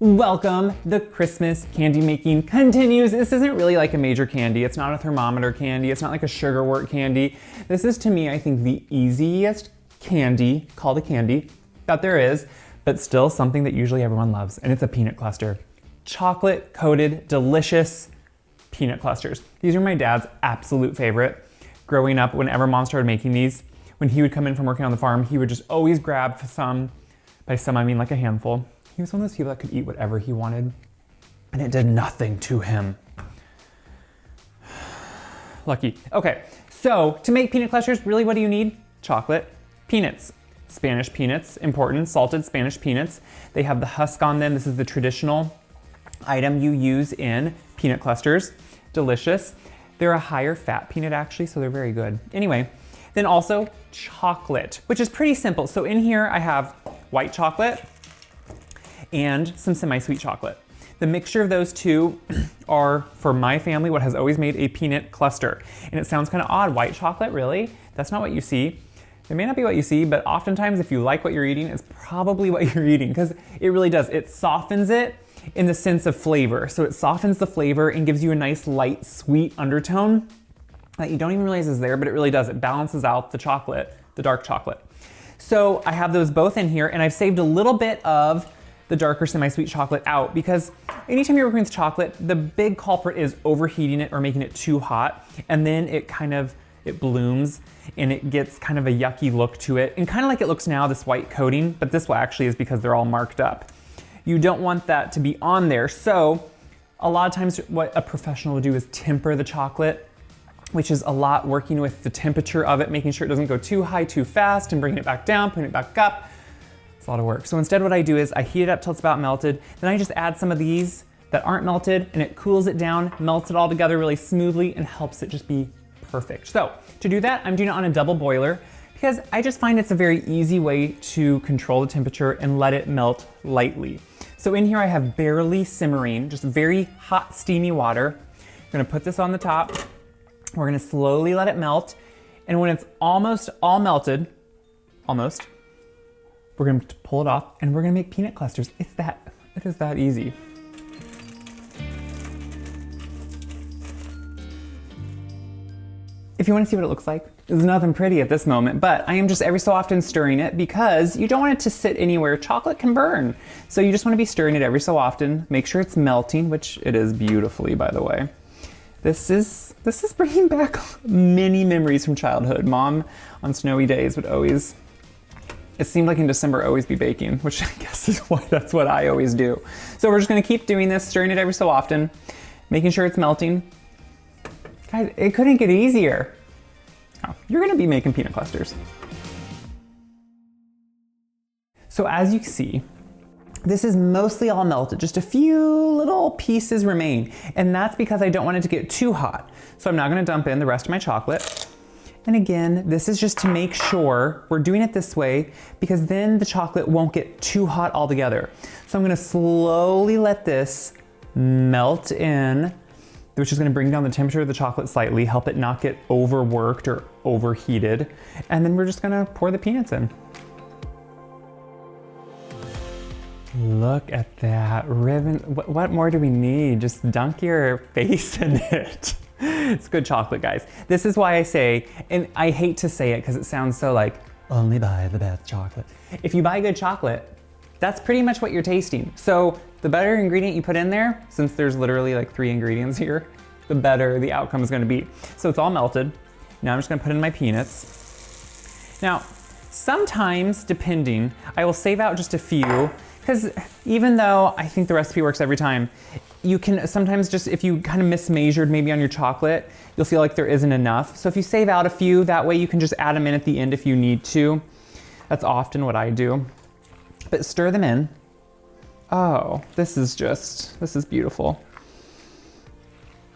Welcome, the Christmas candy making continues. This isn't really like a major candy. It's not a thermometer candy. It's not like a sugarwort candy. This is, to me, I think the easiest candy, called a candy, that there is, but still something that usually everyone loves, and it's a peanut cluster. Chocolate coated, delicious peanut clusters. These are my dad's absolute favorite. Growing up, whenever Mom started making these, when he would come in from working on the farm, he would just always grab some. By some, I mean like a handful. He was one of those people that could eat whatever he wanted, and it did nothing to him. Lucky. Okay, so to make peanut clusters, really what do you need? Chocolate, peanuts. Spanish peanuts, important, salted Spanish peanuts. They have the husk on them. This is the traditional item you use in peanut clusters. Delicious. They're a higher fat peanut actually, so they're very good. Anyway, then also chocolate, which is pretty simple. So in here I have white chocolate and some semi-sweet chocolate. The mixture of those two are, for my family, what has always made a peanut cluster. And it sounds kind of odd, white chocolate, really? That's not what you see. It may not be what you see, but oftentimes if you like what you're eating, it's probably what you're eating, because it really does. It softens it in the sense of flavor. So it softens the flavor and gives you a nice light, sweet undertone that you don't even realize is there, but it really does. It balances out the chocolate, the dark chocolate. So I have those both in here, and I've saved a little bit of the darker semi-sweet chocolate out, because anytime you're working with chocolate, the big culprit is overheating it or making it too hot, and then it blooms and it gets kind of a yucky look to it, and kind of like it looks now, this white coating, but this actually is because they're all marked up. You don't want that to be on there, so a lot of times what a professional would do is temper the chocolate, which is a lot working with the temperature of it, making sure it doesn't go too high too fast and bringing it back down, putting it back up. It's a lot of work. So instead what I do is I heat it up till it's about melted, then I just add some of these that aren't melted, and it cools it down, melts it all together really smoothly, and helps it just be perfect. So to do that, I'm doing it on a double boiler, because I just find it's a very easy way to control the temperature and let it melt lightly. So in here I have barely simmering, just very hot steamy water. I'm gonna put this on the top. We're gonna slowly let it melt, and when it's almost all melted, we're gonna pull it off and we're gonna make peanut clusters. It is that easy. If you wanna see what it looks like, there's nothing pretty at this moment, but I am just every so often stirring it, because you don't want it to sit anywhere. Chocolate can burn. So you just wanna be stirring it every so often. Make sure it's melting, which it is beautifully, by the way. This is bringing back many memories from childhood. Mom on snowy days would always, it seemed like in December, always be baking, which I guess is that's what I always do. So we're just gonna keep doing this, stirring it every so often, making sure it's melting. Guys, it couldn't get easier. Oh, you're gonna be making peanut clusters. So as you can see, this is mostly all melted, just a few little pieces remain, and that's because I don't want it to get too hot. So I'm now gonna dump in the rest of my chocolate. And again, this is just to make sure we're doing it this way, because then the chocolate won't get too hot altogether. So I'm gonna slowly let this melt in, which is gonna bring down the temperature of the chocolate slightly, help it not get overworked or overheated. And then we're just gonna pour the peanuts in. Look at that ribbon. What more do we need? Just dunk your face in it. It's good chocolate, guys. This is why I say, and I hate to say it because it sounds so like, only buy the best chocolate. If you buy good chocolate, that's pretty much what you're tasting. So the better ingredient you put in there, since there's literally like 3 ingredients here, the better the outcome is gonna be. So it's all melted. Now I'm just gonna put in my peanuts. Now, sometimes, depending, I will save out just a few, because even though I think the recipe works every time, you can sometimes just, if you kind of mismeasured maybe on your chocolate, you'll feel like there isn't enough. So if you save out a few, that way you can just add them in at the end if you need to. That's often what I do. But stir them in. Oh, this is beautiful.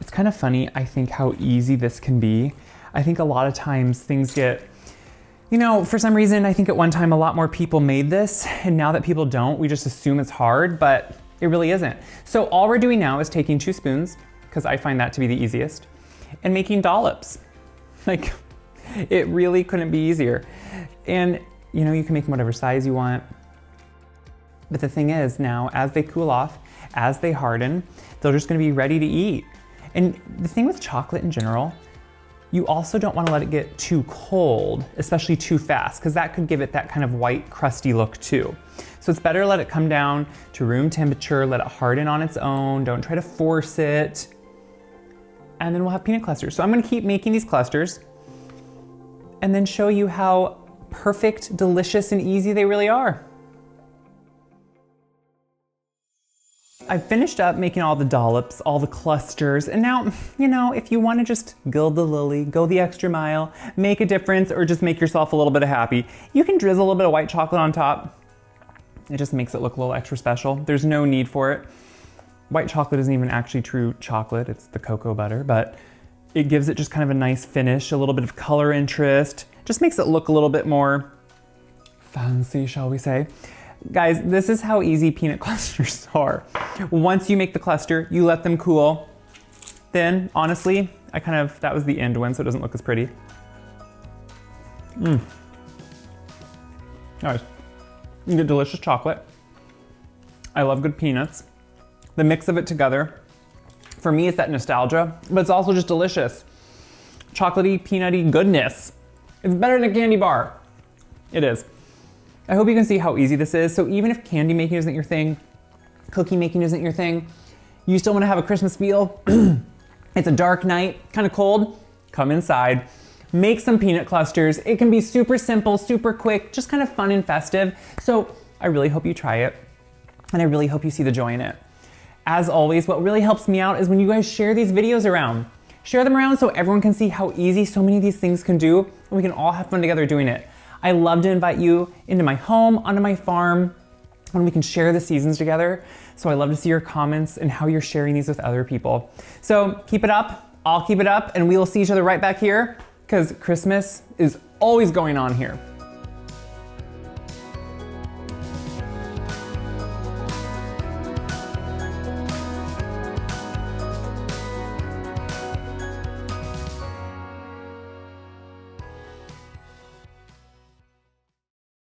It's kind of funny, I think, how easy this can be. I think a lot of times things get, you know, for some reason, I think at one time a lot more people made this, and now that people don't, we just assume it's hard, but it really isn't. So all we're doing now is taking 2 spoons, because I find that to be the easiest, and making dollops. Like, it really couldn't be easier. And, you know, you can make them whatever size you want. But the thing is now, as they cool off, as they harden, they're just gonna be ready to eat. And the thing with chocolate in general, you also don't wanna let it get too cold, especially too fast, because that could give it that kind of white, crusty look too. So it's better to let it come down to room temperature, let it harden on its own, don't try to force it, and then we'll have peanut clusters. So I'm gonna keep making these clusters and then show you how perfect, delicious, and easy they really are. I've finished up making all the dollops, all the clusters, and now, you know, if you want to just gild the lily, go the extra mile, make a difference, or just make yourself a little bit of happy, you can drizzle a little bit of white chocolate on top. It just makes it look a little extra special. There's no need for it. White chocolate isn't even actually true chocolate, it's the cocoa butter, but it gives it just kind of a nice finish, a little bit of color interest, just makes it look a little bit more fancy, shall we say. Guys, this is how easy peanut clusters are. Once you make the cluster, you let them cool. Then, honestly, that was the end one, so it doesn't look as pretty. Guys, you get delicious chocolate. I love good peanuts. The mix of it together, for me, it's that nostalgia, but it's also just delicious. Chocolatey, peanutty goodness. It's better than a candy bar. It is. I hope you can see how easy this is. So even if candy making isn't your thing, cookie making isn't your thing, you still want to have a Christmas meal, it's a dark night, kind of cold, come inside, make some peanut clusters. It can be super simple, super quick, just kind of fun and festive. So I really hope you try it, and I really hope you see the joy in it. As always, what really helps me out is when you guys share these videos around. Share them around so everyone can see how easy so many of these things can do, and we can all have fun together doing it. I love to invite you into my home, onto my farm, when we can share the seasons together. So I love to see your comments and how you're sharing these with other people. So keep it up, I'll keep it up, and we will see each other right back here, because Christmas is always going on here.